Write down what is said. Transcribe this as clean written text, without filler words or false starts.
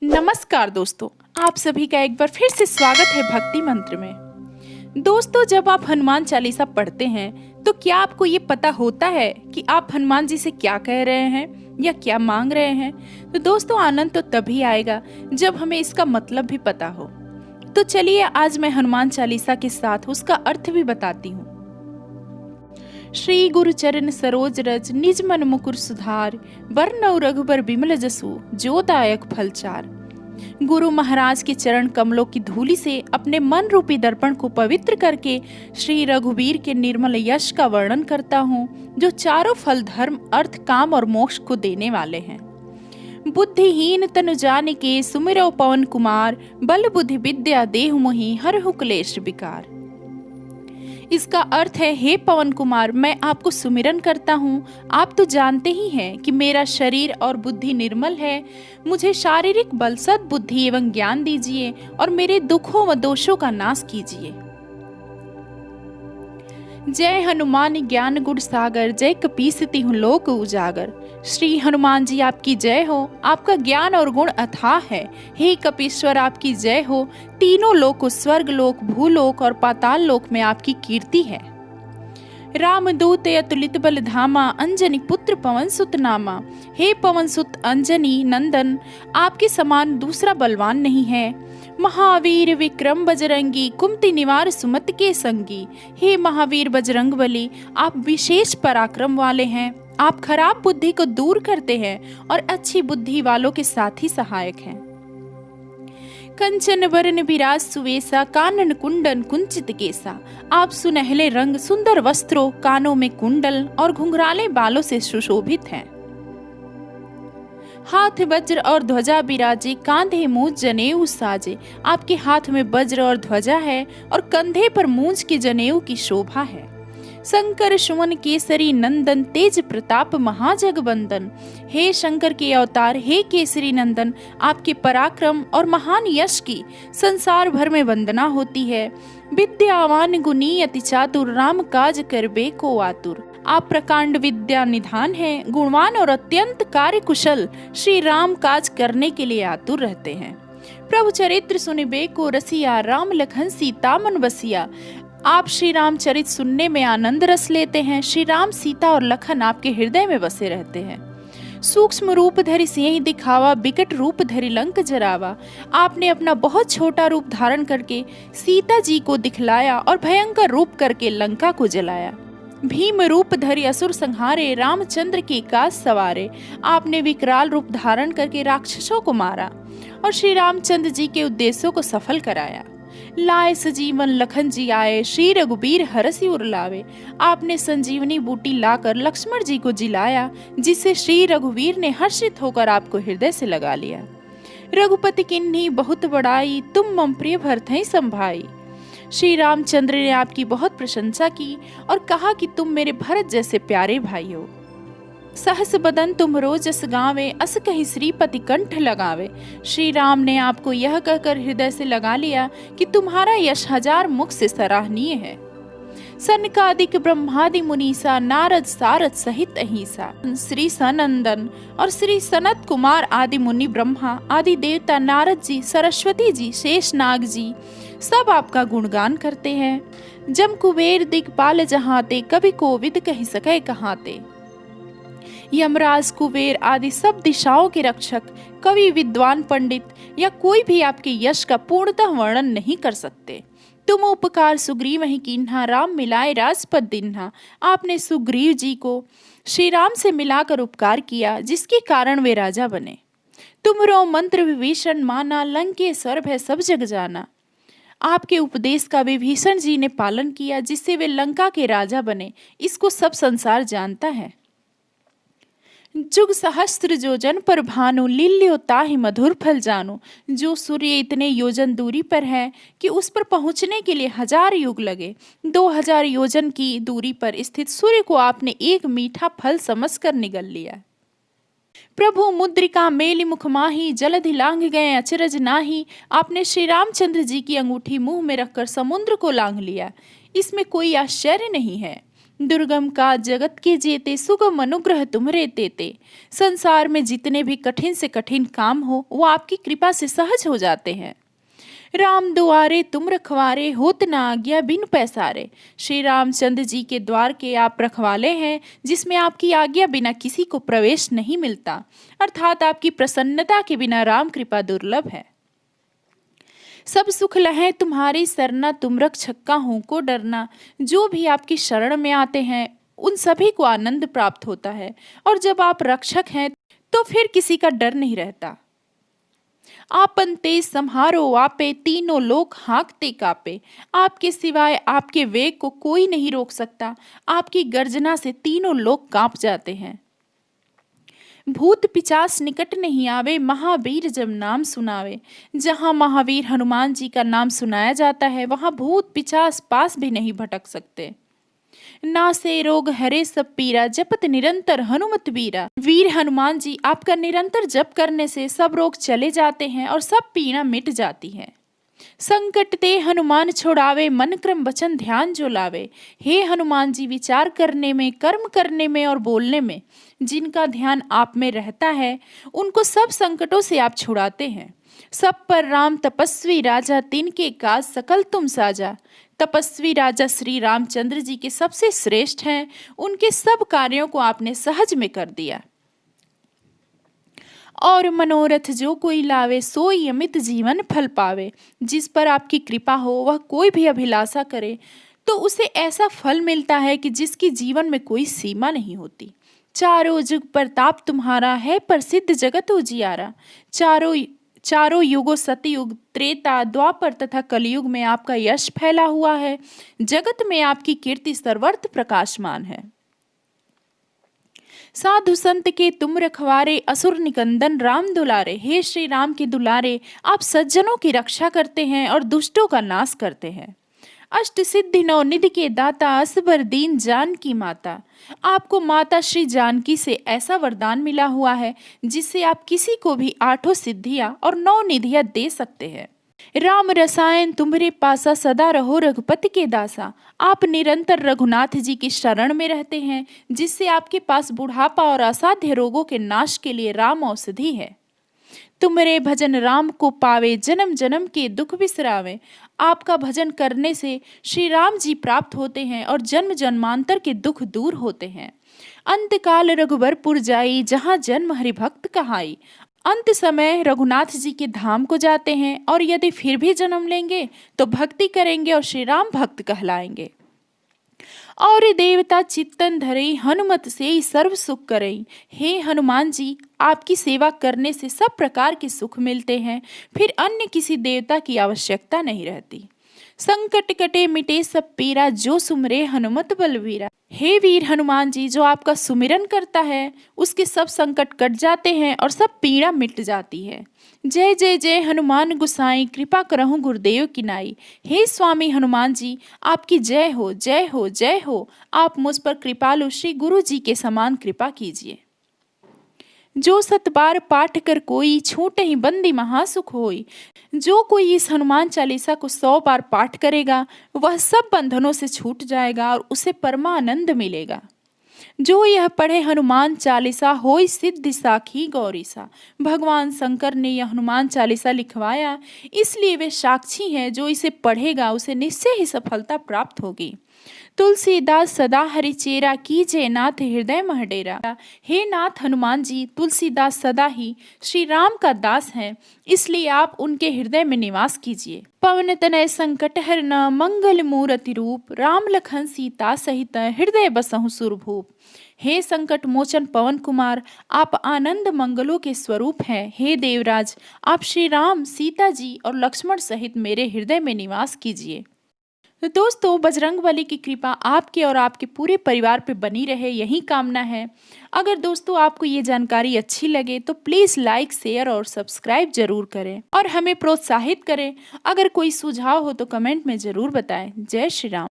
नमस्कार दोस्तों, आप सभी का एक बार फिर से स्वागत है भक्ति मंत्र में। दोस्तों, जब आप हनुमान चालीसा पढ़ते हैं तो क्या आपको ये पता होता है कि आप हनुमान जी से क्या कह रहे हैं या क्या मांग रहे हैं? तो दोस्तों, आनंद तो तभी आएगा जब हमें इसका मतलब भी पता हो। तो चलिए आज मैं हनुमान चालीसा के साथ उसका अर्थ भी बताती हूँ। श्री गुरु चरण सरोज रज निज मन मुकुर सुधार, बरनउँ रघुबर बिमल जसु जो दायक फलचार। गुरु महाराज के चरण कमलों की धूलि से अपने मन रूपी दर्पण को पवित्र करके श्री रघुवीर के निर्मल यश का वर्णन करता हूँ, जो चारों फल धर्म अर्थ काम और मोक्ष को देने वाले हैं। बुद्धिहीन तनु जानिके सुमिरौ पवन कुमार, बल बुद्धि विद्या देहु मोहि हरहु क्लेश विकार। इसका अर्थ है, हे पवन कुमार, मैं आपको सुमिरन करता हूँ। आप तो जानते ही हैं कि मेरा शरीर और बुद्धि निर्मल है। मुझे शारीरिक बल, सद्बुद्धि एवं ज्ञान दीजिए और मेरे दुखों व दोषों का नाश कीजिए। जय हनुमान ज्ञान गुण सागर, जय कपीस तिहुँ लोक उजागर। श्री हनुमान जी आपकी जय हो, आपका ज्ञान और गुण अथाह है। हे कपीश्वर आपकी जय हो, तीनों लोक, स्वर्ग लोक, भूलोक और पाताल लोक में आपकी कीर्ति है। रामदूत अतुलित बल धामा, अंजनी पुत्र पवन सुत नामा। हे पवन सुत अंजनी नंदन, आपके समान दूसरा बलवान नहीं है। महावीर विक्रम बजरंगी, कुमति निवार सुमत के संगी। हे महावीर बजरंग बली, आप विशेष पराक्रम वाले हैं। आप खराब बुद्धि को दूर करते हैं और अच्छी बुद्धि वालों के साथ ही सहायक हैं। कंचन वरन विराज सुवेसा, कानन कुंडन कुंचित केसा। आप सुनहले रंग, सुंदर वस्त्रों, कानों में कुंडल और घुंघराले बालों से सुशोभित हैं। हाथ वज्र और ध्वजा बिराजे, कांधे मूंज जनेऊ साजे। आपके हाथ में वज्र और ध्वजा है और कंधे पर मूंज की जनेऊ की शोभा है। शंकर सुमन केसरी नंदन, तेज प्रताप महाजगवंदन। हे शंकर के अवतार, हे केसरी नंदन, आपके पराक्रम और महान यश की संसार भर में वंदना होती है। विद्यावान गुणी अति चातुर, राम काज करबे को आतुर। आप प्रकांड विद्या निधान हैं, गुणवान और अत्यंत कार्य कुशल, श्री राम काज करने के लिए आतुर रहते हैं। प्रभु चरित्र सुनिबे को रसिया, राम लखन सीता मन बसिया। आप श्री राम चरित सुनने में आनंद रस लेते हैं। श्री राम, सीता और लखन आपके हृदय में बसे रहते हैं। सूक्ष्म रूप धरि सिंह दिखावा, बिकट रूप धरि लंक जरावा। आपने अपना बहुत छोटा रूप धारण करके सीता जी को दिखलाया और भयंकर रूप करके लंका को जलाया। भीम रूप धरि असुर संहारे, रामचंद्र की काज सवारे। आपने विकराल रूप धारण करके राक्षसों को मारा और श्री रामचंद्र जी के उद्देश्यों को सफल कराया। लाए सजीवन लखन जी आए, श्री रघुबीर हरषि उर लावे। आपने संजीवनी बूटी लाकर लक्ष्मण जी को जिलाया, जिससे श्री रघुवीर ने हर्षित होकर आपको हृदय से लगा लिया। रघुपति किन्हीं बहुत बड़ाई, तुम मम प्रिय भरतहि संभाई। श्री रामचंद्र ने आपकी बहुत प्रशंसा की और कहा कि तुम मेरे भरत जैसे प्यारे भाई हो। सहस बदन तुम रोजस गावे, अस कहीं श्रीपति कंठ लगावे। श्री राम ने आपको यह कहकर हृदय से लगा लिया कि तुम्हारा यश हजार मुख से सराहनीय है। सनकादिक ब्रह्मादि मुनीसा, नारद सारद सहित अहिसा। श्री सनंदन और श्री सनत कुमार आदि मुनि, ब्रह्मा आदि देवता, नारद जी, सरस्वती जी, शेषनाग जी सब आपका गुणगान करते हैं। जम कुबेर दिगपाल जहाते, कभी कोविद कहि सके कहाते। यमराज, कुबेर आदि सब दिशाओं के रक्षक, कवि, विद्वान, पंडित या कोई भी आपके यश का पूर्णतः वर्णन नहीं कर सकते। तुम उपकार सुग्रीव ही कीन्हा, राम मिलाए राजपद दिन्हा। आपने सुग्रीव जी को श्री राम से मिलाकर उपकार किया, जिसके कारण वे राजा बने। तुमरो मंत्र विभीषण माना, लंकेश्वर भय सब जग जाना। आपके उपदेश का विभीषण जी ने पालन किया, जिससे वे लंका के राजा बने। इसको सब संसार जानता है। जुग सहस्त्र योजन पर भानु, लील्यो ताहि मधुर फल जानु। जो सूर्य इतने योजन दूरी पर है कि उस पर पहुंचने के लिए 1000 युग लगे, 2000 योजन की दूरी पर स्थित सूर्य को आपने एक मीठा फल समझकर निगल लिया। प्रभु मुद्रिका मेलि मुख माही, जलधि लांघ गए अचरज नाही। आपने श्री रामचंद्र जी की अंगूठी मुंह में रखकर समुद्र को लांघ लिया। इसमें कोई आश्चर्य नहीं है। दुर्गम का जगत के जेते, सुगम अनुग्रह तुमरे तेते। संसार में जितने भी कठिन से कठिन काम हो वो आपकी कृपा से सहज हो जाते हैं। राम दुआरे तुम रखवारे, होत न आज्ञा बिन पैसारे। श्री रामचंद्र जी के द्वार के आप रखवाले हैं, जिसमें आपकी आज्ञा बिना किसी को प्रवेश नहीं मिलता, अर्थात आपकी प्रसन्नता के बिना राम कृपा दुर्लभ है। सब सुख लहे तुम्हारी सरना, तुम रक्षक काहू को डरना। जो भी आपकी शरण में आते हैं उन सभी को आनंद प्राप्त होता है, और जब आप रक्षक हैं तो फिर किसी का डर नहीं रहता। आपन तेज संहारो आपे, तीनों लोक हाँकते कापे। आपके सिवाय आपके वेग को कोई नहीं रोक सकता, आपकी गर्जना से तीनों लोग कांप जाते हैं। भूत पिचास निकट नहीं आवे, महावीर जब नाम सुनावे। जहाँ महावीर हनुमान जी का नाम सुनाया जाता है वहाँ भूत पिचास पास भी नहीं भटक सकते। नासे रोग हरे सब पीरा, जपत निरंतर हनुमत वीरा। वीर हनुमान जी आपका निरंतर जप करने से सब रोग चले जाते हैं और सब पीड़ा मिट जाती है। संकट ते हनुमान छोड़ावे, मन क्रम वचन ध्यान जो लावे। हे हनुमान जी, विचार करने में, कर्म करने में और बोलने में जिनका ध्यान आप में रहता है उनको सब संकटों से आप छुड़ाते हैं। सब पर राम तपस्वी राजा, तिनके काज सकल तुम साजा। तपस्वी राजा श्री रामचंद्र जी के सबसे श्रेष्ठ हैं, उनके सब कार्यों को आपने सहज में कर दिया। और मनोरथ जो कोई लावे, सोई अमित जीवन फल पावे। जिस पर आपकी कृपा हो वह कोई भी अभिलाषा करे तो उसे ऐसा फल मिलता है कि जिसकी जीवन में कोई सीमा नहीं होती। चारों जुग प्रताप तुम्हारा है, प्रसिद्ध जगत उजियारा। चारों युगों, सतयुग, त्रेता, द्वापर तथा कलयुग में आपका यश फैला हुआ है। जगत में आपकी कीर्ति सर्वत्र प्रकाशमान है। साधु संत के तुम रखवारे, असुर निकंदन राम दुलारे। हे श्री राम के दुलारे, आप सज्जनों की रक्षा करते हैं और दुष्टों का नाश करते हैं। अष्ट सिद्धि नौ निधि के दाता, असबर दीन जानकी माता। आपको माता श्री जानकी से ऐसा वरदान मिला हुआ है जिससे आप किसी को भी 8 सिद्धियां और 9 निधियां दे सकते हैं। राम रसायन तुम्हारे पासा, सदा रहो रघुपति के दासा। आप निरंतर रघुनाथ जी की शरण में रहते हैं, जिससे आपके पास बुढ़ापा और असाध्य रोगों के नाश के लिए राम औषधि है। तुम्हारे भजन राम को पावे, जन्म जन्म के दुख बिसरावे। आपका भजन करने से श्री राम जी प्राप्त होते हैं और जन्म जन्मांतर के दुख दूर होते हैं। अंतकाल रघुबरपुर जाई, जहाँ जन्म हरि भक्त कहाई। अंत समय रघुनाथ जी के धाम को जाते हैं और यदि फिर भी जन्म लेंगे तो भक्ति करेंगे और श्री राम भक्त कहलाएंगे। और देवता चित्तन धरई, हनुमत से ही सर्व सुख करई। हे हनुमान जी, आपकी सेवा करने से सब प्रकार के सुख मिलते हैं, फिर अन्य किसी देवता की आवश्यकता नहीं रहती। संकट कटे मिटे सब पीरा, जो सुमरे हनुमत बलवीरा। हे वीर हनुमान जी, जो आपका सुमिरन करता है उसके सब संकट कट जाते हैं और सब पीड़ा मिट जाती है। जय जय जय हनुमान गुसाई, कृपा करहु गुरुदेव की नाई। हे स्वामी हनुमान जी, आपकी जय हो जय हो जय हो। आप मुझ पर कृपालु श्री गुरु जी के समान कृपा कीजिए। जो 7 बार पाठ कर कोई, छूटे ही बंदी महासुख होई। जो कोई इस हनुमान चालीसा को 100 बार पाठ करेगा वह सब बंधनों से छूट जाएगा और उसे परमानंद मिलेगा। जो यह पढ़े हनुमान चालीसा, होई सिद्धि साखी गौरीसा। भगवान शंकर ने यह हनुमान चालीसा लिखवाया, इसलिए वे साक्षी हैं। जो इसे पढ़ेगा उसे निश्चय ही सफलता प्राप्त होगी। तुलसीदास सदा हरिचेरा, कीजे नाथ हृदय मह डेरा। हे नाथ हनुमान जी, तुलसीदास सदा ही श्री राम का दास है, इसलिए आप उनके हृदय में निवास कीजिए। पवन तनय संकट हरना, मंगल मूर्ति रूप। राम लखन सीता सहित, हृदय बसहु सुरभूप। हे संकट मोचन पवन कुमार, आप आनंद मंगलों के स्वरूप हैं। हे देवराज, आप श्री राम, सीता जी और लक्ष्मण सहित मेरे हृदय में निवास कीजिए। तो दोस्तों, बजरंगबली की कृपा आपके और आपके पूरे परिवार पे बनी रहे, यही कामना है। अगर दोस्तों आपको ये जानकारी अच्छी लगे तो प्लीज़ लाइक, शेयर और सब्सक्राइब जरूर करें और हमें प्रोत्साहित करें। अगर कोई सुझाव हो तो कमेंट में ज़रूर बताएं। जय श्री राम।